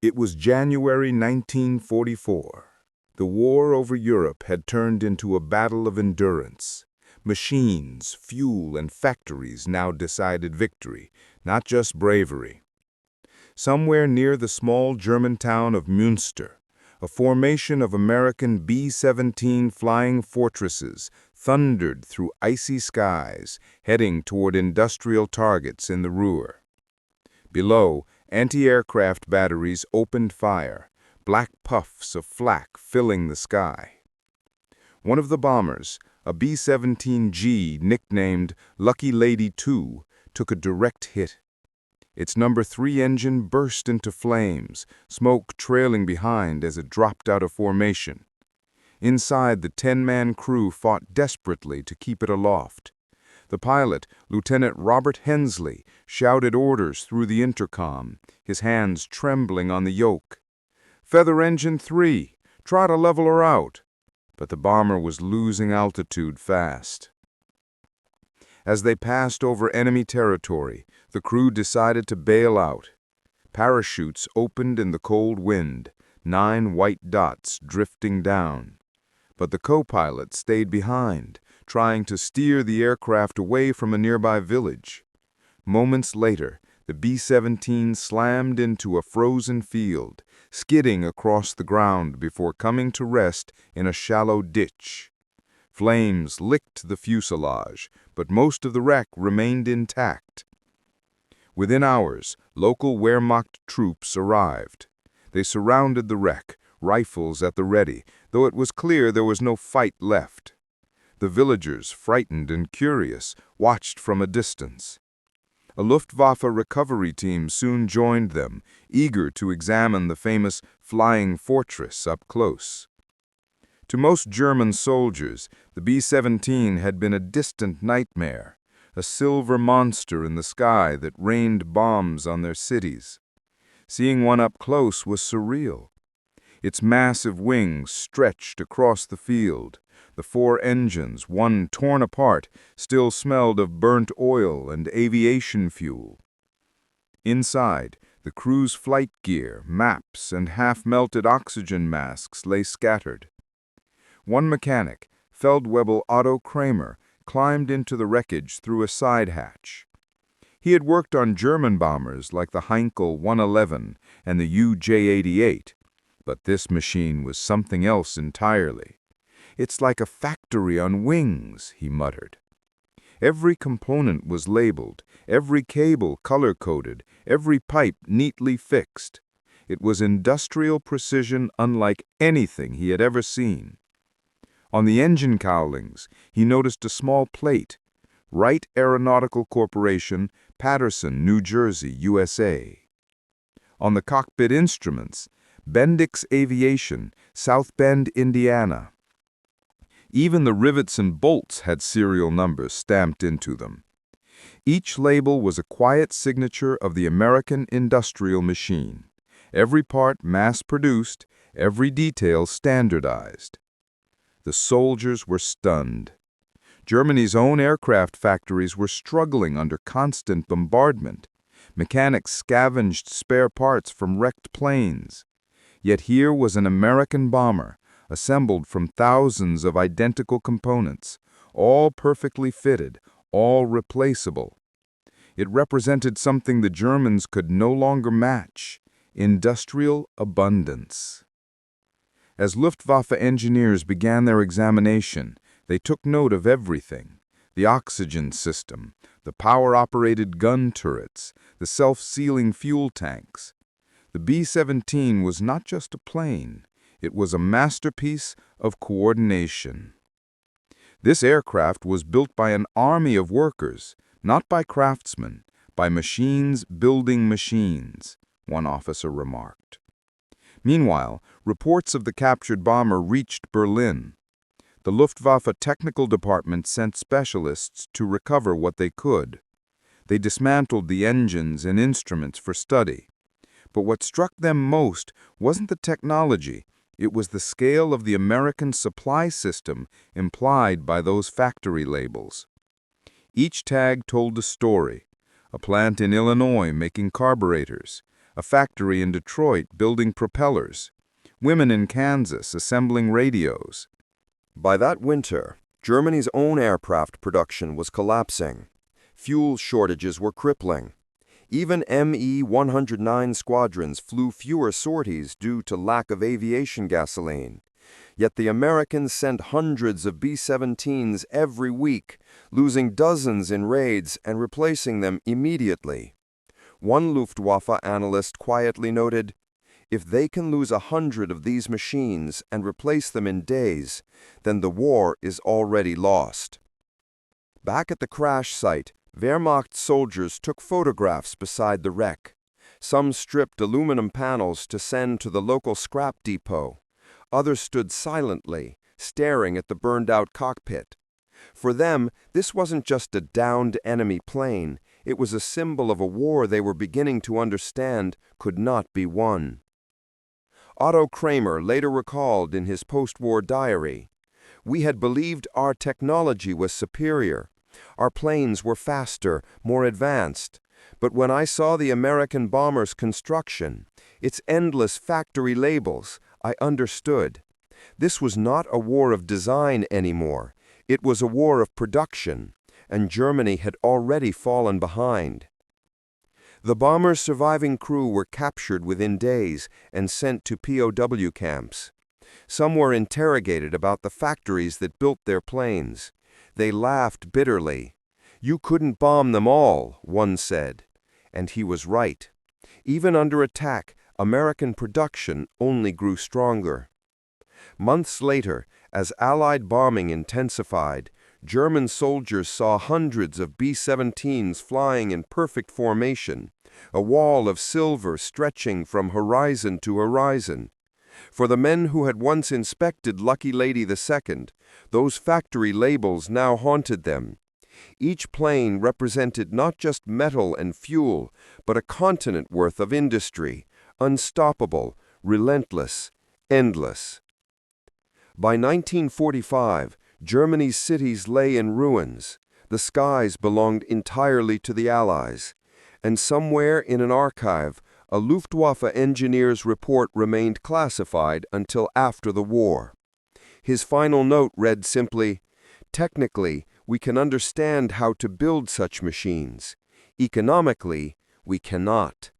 It was January 1944. The war over Europe had turned into a battle of endurance. Machines, fuel, and factories now decided victory, not just bravery. Somewhere near the small German town of Münster, a formation of American B-17 flying fortresses thundered through icy skies, heading toward industrial targets in the Ruhr. Below, anti-aircraft batteries opened fire, black puffs of flak filling the sky. One of the bombers, a B-17G nicknamed Lucky Lady 2, took a direct hit. Its number 3 engine burst into flames, smoke trailing behind as it dropped out of formation. Inside, the 10-man crew fought desperately to keep it aloft. The pilot, Lieutenant Robert Hensley, shouted orders through the intercom, his hands trembling on the yoke. "Feather engine 3, try to level her out." But the bomber was losing altitude fast. As they passed over enemy territory, the crew decided to bail out. Parachutes opened in the cold wind, 9 white dots drifting down. But the co-pilot stayed behind, trying to steer the aircraft away from a nearby village. Moments later, the B-17 slammed into a frozen field, skidding across the ground before coming to rest in a shallow ditch. Flames licked the fuselage, but most of the wreck remained intact. Within hours, local Wehrmacht troops arrived. They surrounded the wreck, rifles at the ready, though it was clear there was no fight left. The villagers, frightened and curious, watched from a distance. A Luftwaffe recovery team soon joined them, eager to examine the famous flying fortress up close. To most German soldiers, the B-17 had been a distant nightmare, a silver monster in the sky that rained bombs on their cities. Seeing one up close was surreal. Its massive wings stretched across the field. The 4 engines, one torn apart, still smelled of burnt oil and aviation fuel. Inside, the crew's flight gear, maps, and half-melted oxygen masks lay scattered. One mechanic, Feldwebel Otto Kramer, climbed into the wreckage through a side hatch. He had worked on German bombers like the Heinkel 111 and the UJ-88, but this machine was something else entirely. "It's like a factory on wings," he muttered. Every component was labeled, every cable color-coded, every pipe neatly fixed. It was industrial precision unlike anything he had ever seen. On the engine cowlings, he noticed a small plate, Wright Aeronautical Corporation, Paterson, New Jersey, USA. On the cockpit instruments, Bendix Aviation, South Bend, Indiana. Even the rivets and bolts had serial numbers stamped into them. Each label was a quiet signature of the American industrial machine. Every part mass-produced, every detail standardized. The soldiers were stunned. Germany's own aircraft factories were struggling under constant bombardment. Mechanics scavenged spare parts from wrecked planes. Yet here was an American bomber, assembled from thousands of identical components, all perfectly fitted, all replaceable. It represented something the Germans could no longer match: industrial abundance. As Luftwaffe engineers began their examination, they took note of everything: the oxygen system, the power-operated gun turrets, the self-sealing fuel tanks. The B-17 was not just a plane. It was a masterpiece of coordination. This aircraft was built by an army of workers, not by craftsmen, by machines building machines, one officer remarked. Meanwhile, reports of the captured bomber reached Berlin. The Luftwaffe technical department sent specialists to recover what they could. They dismantled the engines and instruments for study. But what struck them most wasn't the technology. It was the scale of the American supply system implied by those factory labels. Each tag told a story: a plant in Illinois making carburetors, a factory in Detroit building propellers, women in Kansas assembling radios. By that winter, Germany's own aircraft production was collapsing. Fuel shortages were crippling. Even Me-109 squadrons flew fewer sorties due to lack of aviation gasoline. Yet the Americans sent hundreds of B-17s every week, losing dozens in raids and replacing them immediately. One Luftwaffe analyst quietly noted, "If they can lose 100 of these machines and replace them in days, then the war is already lost." Back at the crash site, Wehrmacht soldiers took photographs beside the wreck. Some stripped aluminum panels to send to the local scrap depot. Others stood silently, staring at the burned-out cockpit. For them, this wasn't just a downed enemy plane. It was a symbol of a war they were beginning to understand could not be won. Otto Kramer later recalled in his post-war diary, "We had believed our technology was superior. Our planes were faster, more advanced. But when I saw the American bomber's construction, its endless factory labels, I understood. This was not a war of design anymore. It was a war of production, and Germany had already fallen behind." The bomber's surviving crew were captured within days and sent to POW camps. Some were interrogated about the factories that built their planes. They laughed bitterly. "You couldn't bomb them all," one said. And he was right. Even under attack, American production only grew stronger. Months later, as Allied bombing intensified, German soldiers saw hundreds of B-17s flying in perfect formation, a wall of silver stretching from horizon to horizon. For the men who had once inspected Lucky Lady II, those factory labels now haunted them. Each plane represented not just metal and fuel, but a continent worth of industry, unstoppable, relentless, endless. By 1945, Germany's cities lay in ruins. The skies belonged entirely to the Allies. And somewhere in an archive, a Luftwaffe engineer's report remained classified until after the war. His final note read simply, "Technically, we can understand how to build such machines. Economically, we cannot."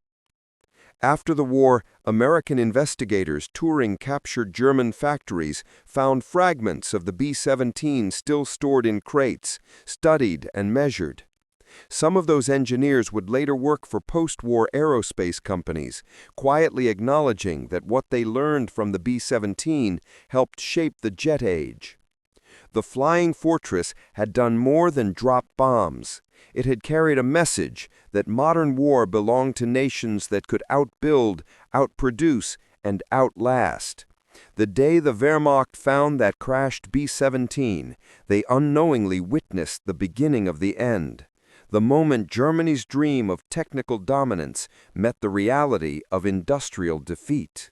After the war, American investigators touring captured German factories found fragments of the B-17 still stored in crates, studied and measured. Some of those engineers would later work for post-war aerospace companies, quietly acknowledging that what they learned from the B-17 helped shape the jet age. The Flying Fortress had done more than drop bombs. It had carried a message that modern war belonged to nations that could outbuild, outproduce, and outlast. The day the Wehrmacht found that crashed B-17, they unknowingly witnessed the beginning of the end. The moment Germany's dream of technical dominance met the reality of industrial defeat.